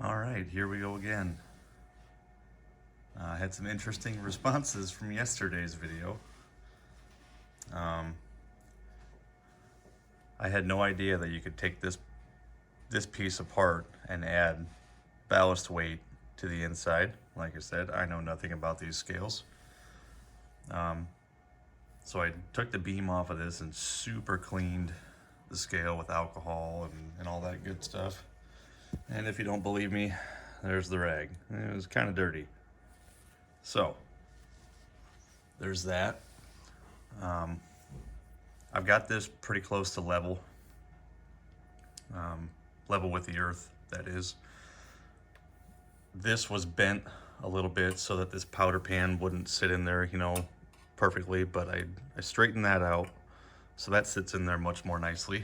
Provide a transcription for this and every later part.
All right, here we go again. I had some interesting responses from yesterday's video. I had no idea that you could take this piece apart and add ballast weight to the inside. Like I said, I know nothing about these scales. So I took the beam off of this and super cleaned the scale with alcohol and all that good stuff. And if you don't believe me, there's the rag. It was kind of dirty. So there's that. I've got this pretty close to level. Level with the earth, that is. This was bent a little bit so that this powder pan wouldn't sit in there, perfectly, but I straightened that out so that sits in there much more nicely.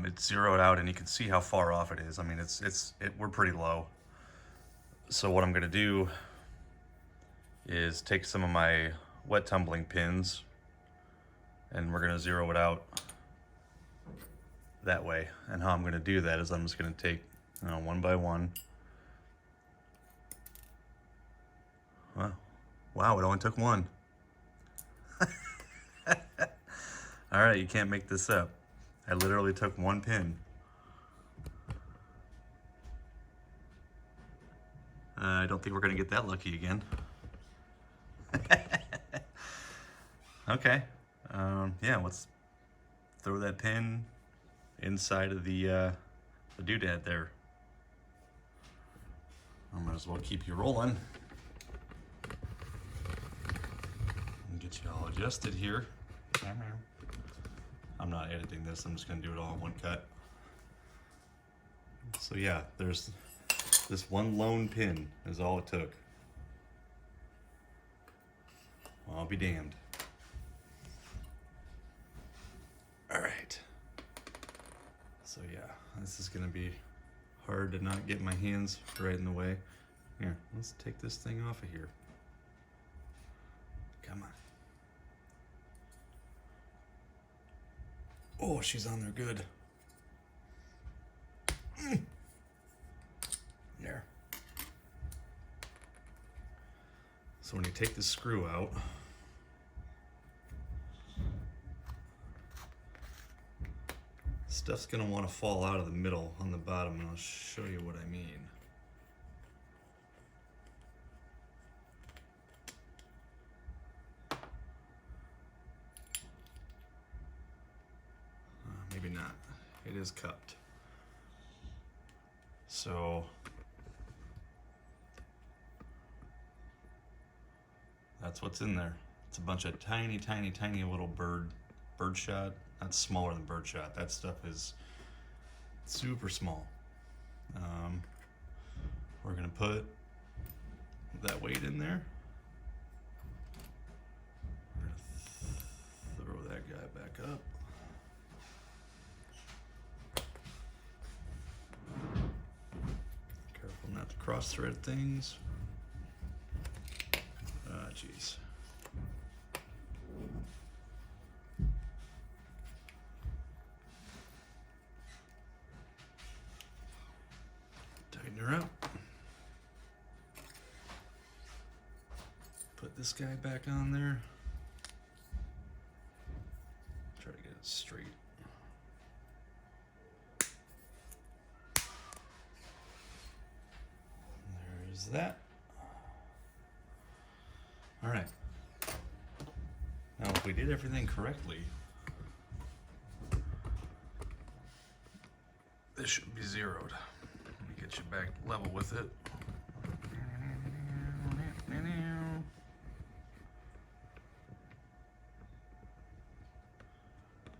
It's zeroed out and you can see how far off it is. I mean, we're pretty low. So what I'm gonna do is take some of my wet tumbling pins and we're gonna zero it out that way. And how I'm gonna do that is I'm just gonna take, one by one. Wow, it only took one. All right, you can't make this up. I literally took one pin. I don't think we're gonna get that lucky again. Okay, yeah, let's throw that pin inside of the doodad there. I might as well keep you rolling. And get you all adjusted here. I'm not editing this, I'm just gonna do it all in one cut. So yeah, there's this one lone pin is all it took. Well, I'll be damned. All right. So yeah, this is gonna be hard to not get my hands right in the way. Here, let's take this thing off of here. Come on. Oh, she's on there good. There. So when you take the screw out, stuff's gonna want to fall out of the middle on the bottom, and I'll show you what I mean. Maybe not. It is cupped. So that's what's in there. It's a bunch of tiny, tiny, tiny little bird shot. That's smaller than bird shot. That stuff is super small. We're gonna put that weight in there. We're gonna throw that guy back up. Careful not to cross thread things. Ah, jeez. Tighten her up. Put this guy back on there. Try to get it straight. There's that. All right. Now, if we did everything correctly, this should be zeroed. Let me get you back level with it.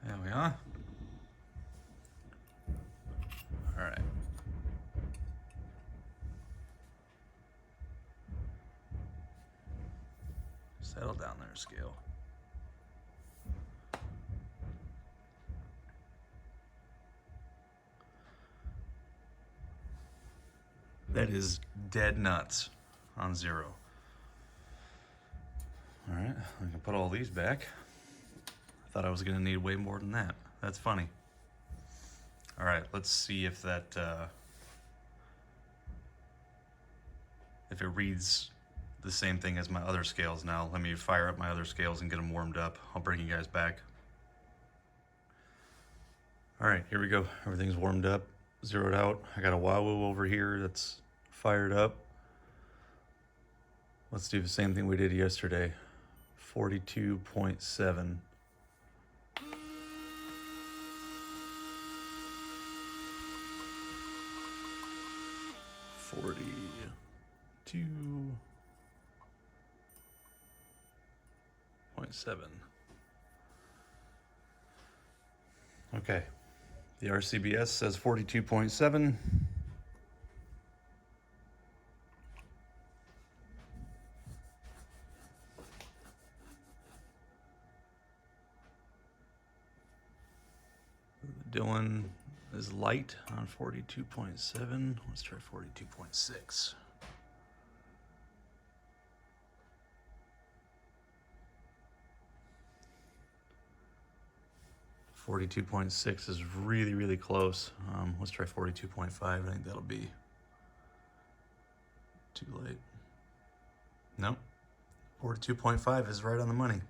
There we are. All right. Settle down there, scale. That is dead nuts on zero. All right, I can put all these back. I thought I was gonna need way more than that. That's funny. All right, let's see if that if it reads the same thing as my other scales now. Let me fire up my other scales and get them warmed up. I'll bring you guys back. All right, here we go. Everything's warmed up, zeroed out. I got a Wahoo over here that's fired up. Let's do the same thing we did yesterday. 42.7. 42.7. Okay, the RCBS says 42.7. Dillon is light on 42.7. Let's try 42.6. .6 is really, really close. Let's try 42.5. I think that'll be too late. Nope. 42.5 is right on the money.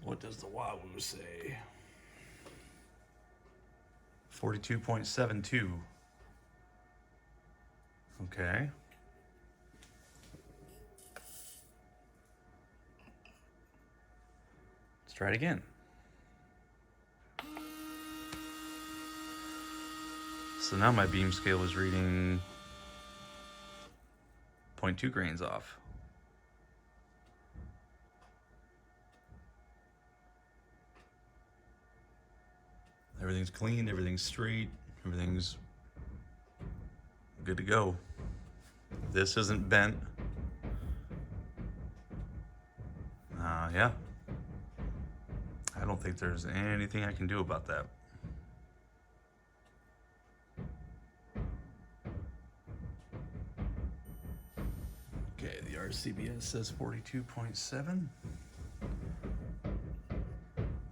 What does the Wahoo say? 42.72. Okay. Let's try it again. So now my beam scale is reading 0.2 grains off. Everything's clean, everything's straight, everything's good to go. This isn't bent. Yeah. I don't think there's anything I can do about that. Okay, the RCBS says 42.7.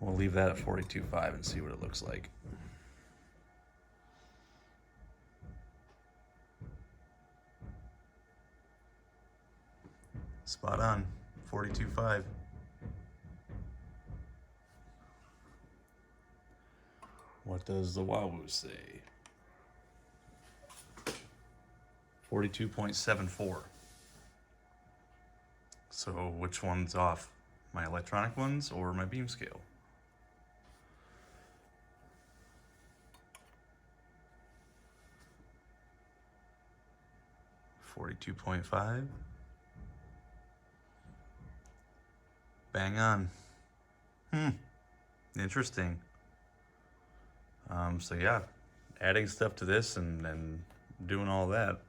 We'll leave that at 42.5 and see what it looks like. Spot on, 42.5. What does the Wahoo say? 42.74. So which one's off? My electronic ones or my beam scale? .5. Bang on. Interesting. So yeah, adding stuff to this and doing all that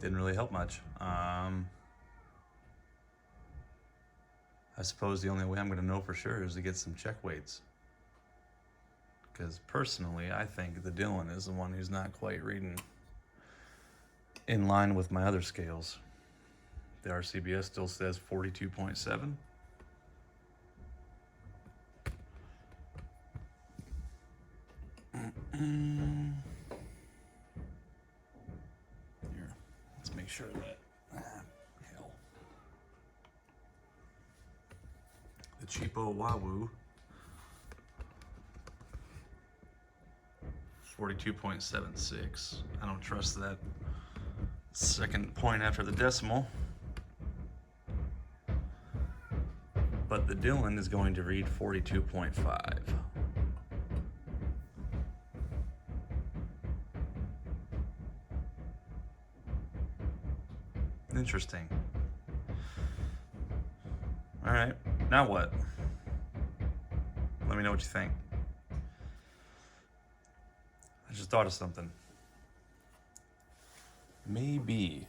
didn't really help much. I suppose the only way I'm going to know for sure is to get some check weights. Because personally, I think the Dillon is the one who's not quite reading in line with my other scales. The RCBS still says 42.7. Here, let's make sure that, hell. The cheapo Wahoo, 42.76. I don't trust that second point after the decimal. But the Dillon is going to read 42.5. Interesting. All right, now what? Let me know what you think. I just thought of something. Maybe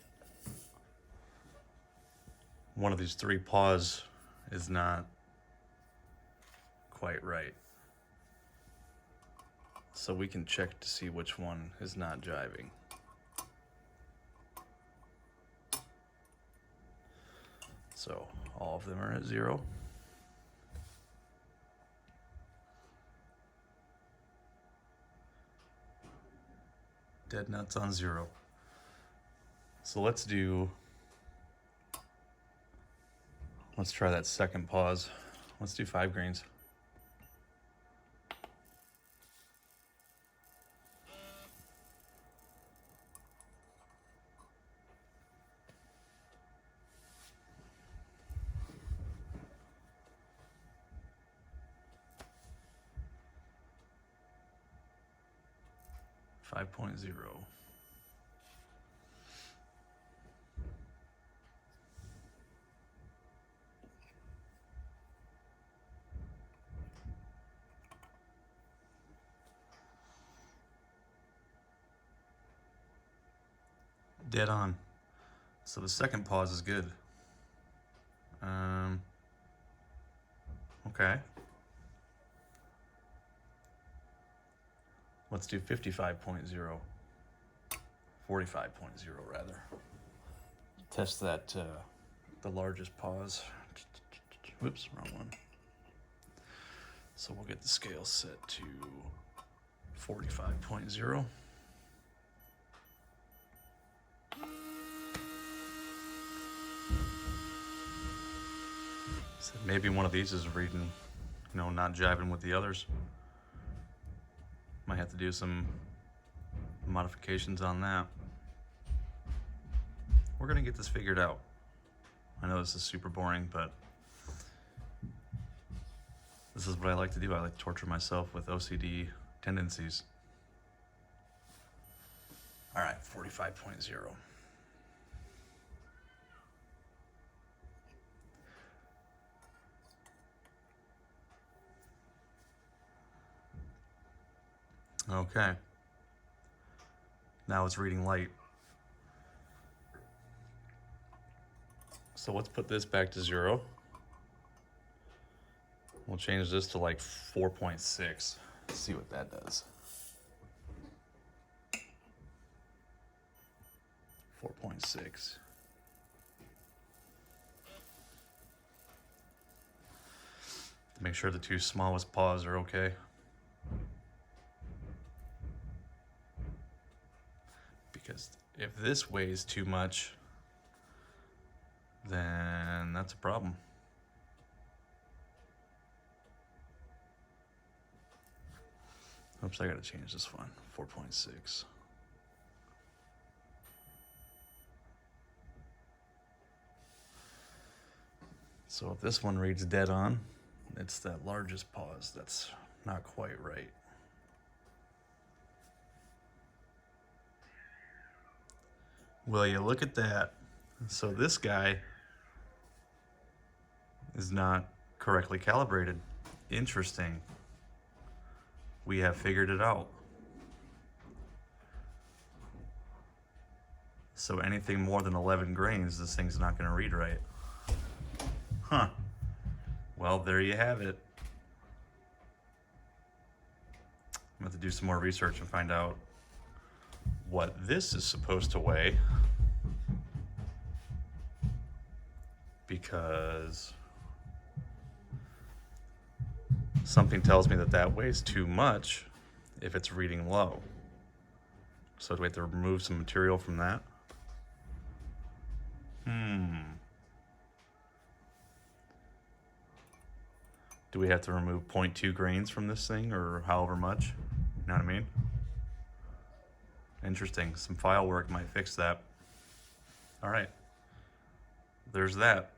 one of these three paws is not quite right. So we can check to see which one is not jiving. So all of them are at 0. Dead nuts on 0. So let's try that second pause. Let's do 5 grains. .0. Dead on. So the second pause is good. Okay. Let's do 55.0. 45.0 rather. Test that, the largest pause. Whoops, wrong one. So we'll get the scale set to 45.0. So maybe one of these is reading, not jiving with the others. Might have to do some modifications on that. We're gonna get this figured out. I know this is super boring, but this is what I like to do. I like to torture myself with OCD tendencies. All right, 45.0. Okay. Now it's reading light. So let's put this back to 0. We'll change this to like 4.6. See what that does. 4.6. Make sure the 2 smallest paws are okay. Because if this weighs too much, then that's a problem. Oops, I gotta change this one. 4.6. So if this one reads dead on, it's that largest pause that's not quite right. Well, you look at that. So this guy is not correctly calibrated. Interesting. We have figured it out. So anything more than 11 grains, this thing's not going to read right. Huh. Well, there you have it. I'm going to have to do some more research and find out what this is supposed to weigh, because something tells me that that weighs too much if it's reading low. So do we have to remove some material from that? Do we have to remove 0.2 grains from this thing, or however much? You know what I mean? Interesting. Some file work might fix that. All right. There's that.